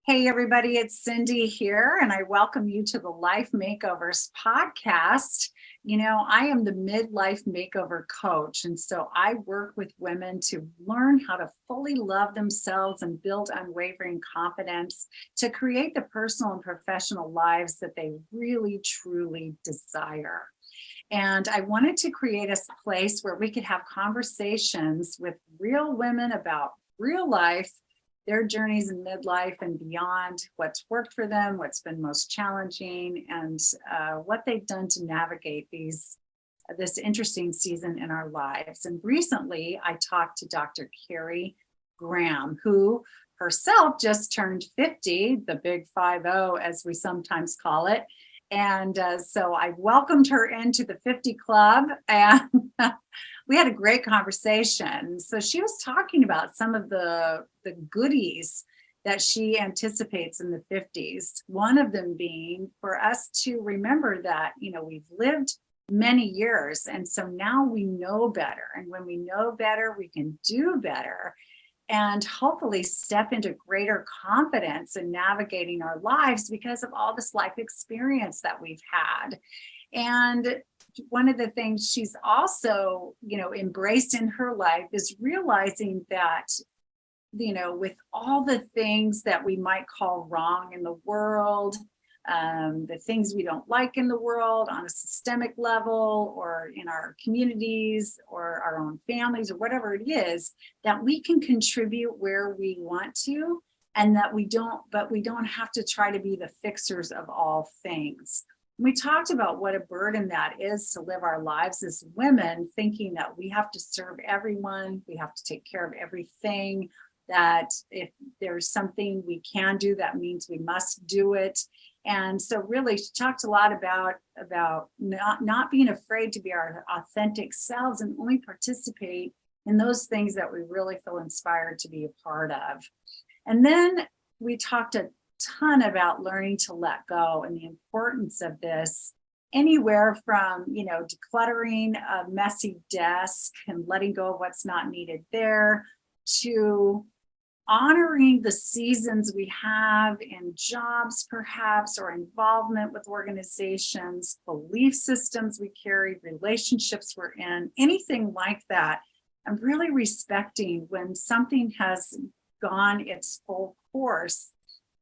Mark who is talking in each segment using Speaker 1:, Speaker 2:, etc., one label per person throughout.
Speaker 1: Hey, everybody, it's Cindy here, and I welcome you to the Life Makeovers podcast. I am the midlife makeover coach, and so I work with women to learn how to fully love themselves and build unwavering confidence to create the personal and professional lives that they really, truly desire. And I wanted to create a place where we could have conversations with real women about real life, their journeys in midlife and beyond, what's worked for them, what's been most challenging, and what they've done to navigate this interesting season in our lives. And recently, I talked to Dr. Carrie Graham, who herself just turned 50, the big 50, as we sometimes call it. And so I welcomed her into the 50 Club, and we had a great conversation. So she was talking about some of the goodies that she anticipates in the 50s. One of them being for us to remember that, we've lived many years. And so now we know better. And when we know better, we can do better and hopefully step into greater confidence in navigating our lives because of all this life experience that we've had. And one of the things she's also, embraced in her life is realizing that, with all the things that we might call wrong in the world, the things we don't like in the world on a systemic level or in our communities or our own families or whatever it is, that we can contribute where we want to, and that we don't have to try to be the fixers of all things. We talked about what a burden that is to live our lives as women, thinking that we have to serve everyone, we have to take care of everything, that if there's something we can do, that means we must do it. And so really she talked a lot about not being afraid to be our authentic selves and only participate in those things that we really feel inspired to be a part of. And then we talked a ton about learning to let go and the importance of this, anywhere from, decluttering a messy desk and letting go of what's not needed there, to honoring the seasons we have in jobs, perhaps, or involvement with organizations, belief systems we carry, relationships we're in, anything like that. I'm really respecting when something has gone its full course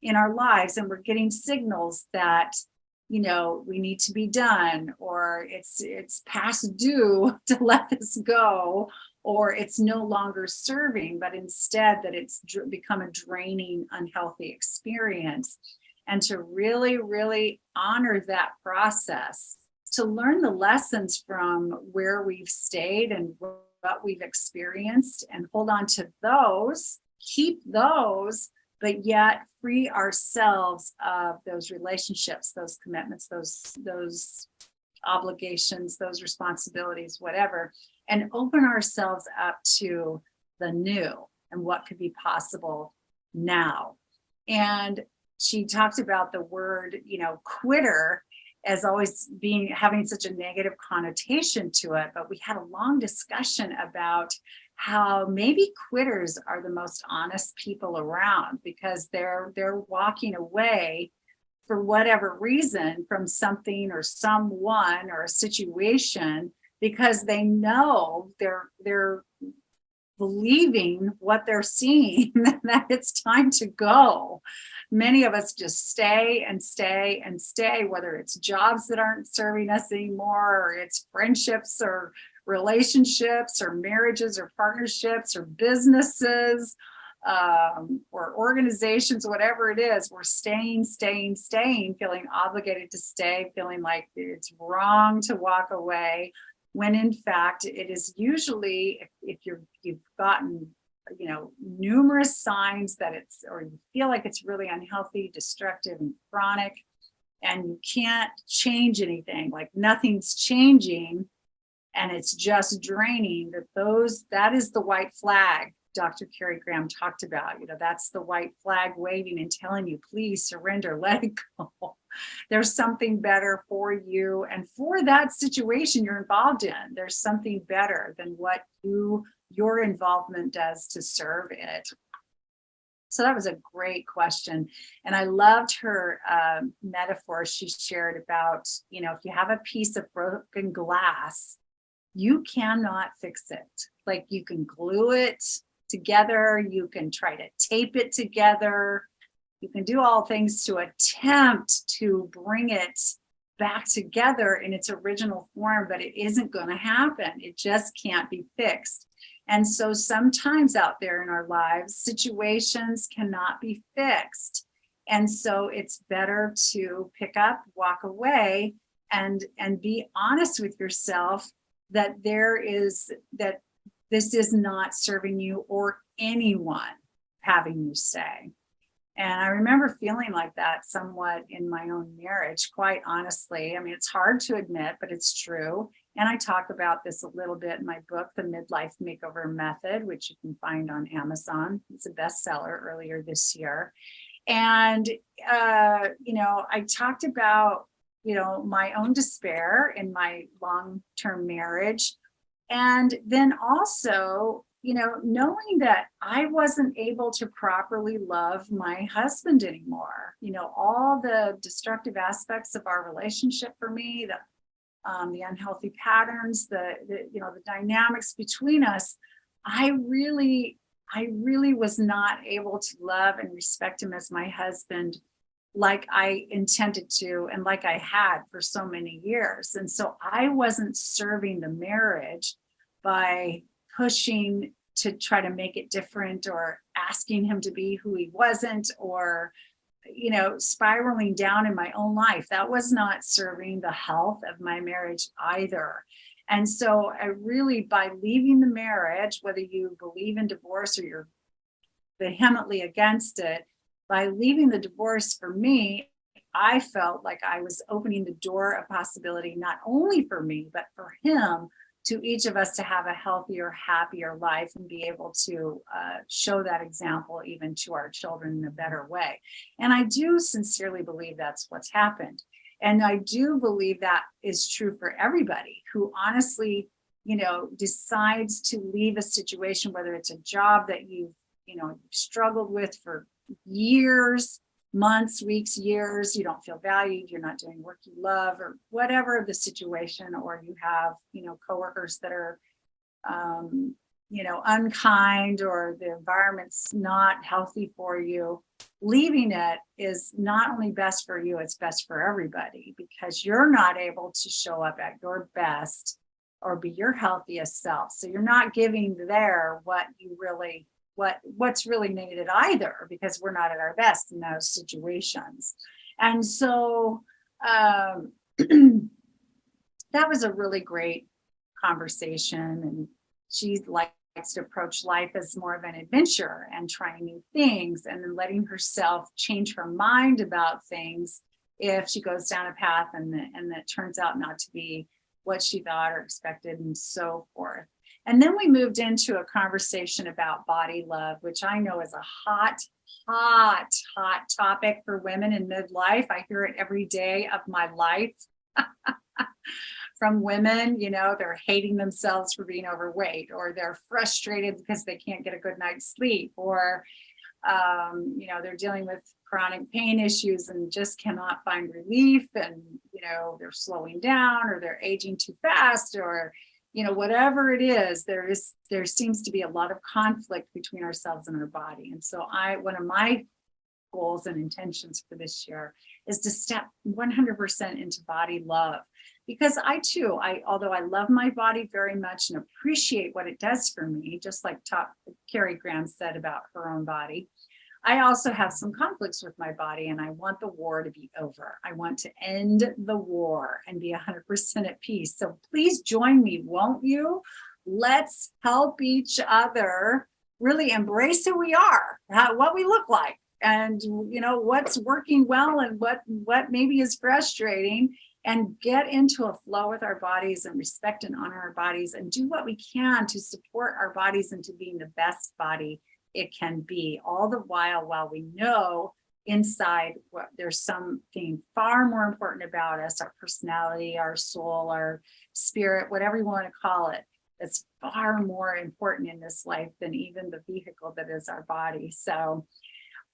Speaker 1: in our lives and we're getting signals that we need to be done, or it's past due to let this go, or it's no longer serving, but instead that it's become a draining, unhealthy experience. And to really, really honor that process, to learn the lessons from where we've stayed and what we've experienced and hold on to those, keep those, but yet free ourselves of those relationships, those commitments, those obligations, those responsibilities, whatever, and open ourselves up to the new and what could be possible now. And she talked about the word, quitter as always having such a negative connotation to it. But we had a long discussion about how maybe quitters are the most honest people around, because they're walking away for whatever reason from something or someone or a situation, because they know they're believing what they're seeing, that it's time to go. Many of us just stay and stay and stay, whether it's jobs that aren't serving us anymore, or it's friendships or relationships or marriages or partnerships or businesses, or organizations, whatever it is. We're staying, feeling obligated to stay, feeling like it's wrong to walk away, when in fact it is usually, if you've gotten numerous signs that it's, or you feel like it's really unhealthy, destructive, and chronic, and you can't change anything, like nothing's changing, and it's just draining, that is the white flag Dr. Carrie Graham talked about. That's the white flag waving and telling you, please surrender, let it go. There's something better for you and for that situation you're involved in. There's something better than what your involvement does to serve it. So that was a great question. And I loved her metaphor she shared about, if you have a piece of broken glass, you cannot fix it. Like you can glue it together, you can try to tape it together, you can do all things to attempt to bring it back together in its original form, but it isn't going to happen. It just can't be fixed. And so sometimes out there in our lives, situations cannot be fixed. And so it's better to pick up, walk away, and be honest with yourself that that this is not serving you or anyone having you stay. And I remember feeling like that somewhat in my own marriage, quite honestly. I mean, it's hard to admit, but it's true. And I talk about this a little bit in my book, The Midlife Makeover Method, which you can find on Amazon. It's a bestseller earlier this year. And, I talked about, my own despair in my long-term marriage. And then also, knowing that I wasn't able to properly love my husband anymore, all the destructive aspects of our relationship for me, the unhealthy patterns, the dynamics between us, I really was not able to love and respect him as my husband like I intended to and like I had for so many years. And so I wasn't serving the marriage by pushing to try to make it different or asking him to be who he wasn't, or spiraling down in my own life. That was not serving the health of my marriage either. And so I really, by leaving the marriage, whether you believe in divorce or you're vehemently against it, by leaving the divorce, for me, I felt like I was opening the door of possibility, not only for me, but for him, to each of us to have a healthier, happier life and be able to show that example even to our children in a better way. And I do sincerely believe that's what's happened. And I do believe that is true for everybody who honestly, decides to leave a situation, whether it's a job that you've struggled with for years, months, weeks, years, you don't feel valued, you're not doing work you love, or whatever the situation, or you have, coworkers that are, unkind, or the environment's not healthy for you. Leaving it is not only best for you, it's best for everybody, because you're not able to show up at your best or be your healthiest self. So you're not giving there what's really needed either, because we're not at our best in those situations. And so that was a really great conversation. And she likes to approach life as more of an adventure and trying new things, and then letting herself change her mind about things if she goes down a path and that turns out not to be what she thought or expected, and so forth. And then we moved into a conversation about body love, which I know is a hot topic for women in midlife. I hear it every day of my life from women. They're hating themselves for being overweight, or they're frustrated because they can't get a good night's sleep, or they're dealing with chronic pain issues and just cannot find relief, and they're slowing down, or they're aging too fast, or whatever it is, there seems to be a lot of conflict between ourselves and our body. And so one of my goals and intentions for this year is to step 100% into body love, because although I love my body very much and appreciate what it does for me, just like Carrie Graham said about her own body, I also have some conflicts with my body, and I want the war to be over. I want to end the war and be 100% at peace. So please join me, won't you? Let's help each other really embrace who we are, what we look like, and what's working well and what maybe is frustrating, and get into a flow with our bodies and respect and honor our bodies, and do what we can to support our bodies into being the best body it can be, all the while we know inside there's something far more important about us, our personality, our soul, our spirit, whatever you want to call it, that's far more important in this life than even the vehicle that is our body. So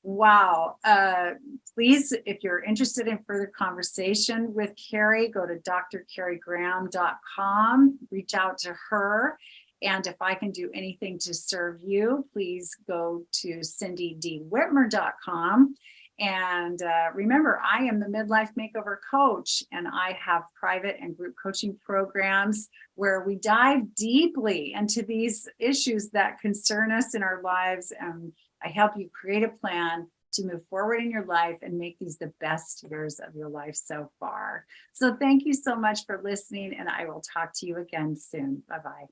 Speaker 1: Wow. Please, if you're interested in further conversation with Carrie, go to drcarriegraham.com, reach out to her. And if I can do anything to serve you, please go to cindydwhitmer.com. And remember, I am the Midlife Makeover Coach, and I have private and group coaching programs where we dive deeply into these issues that concern us in our lives. And I help you create a plan to move forward in your life and make these the best years of your life so far. So thank you so much for listening, and I will talk to you again soon. Bye-bye.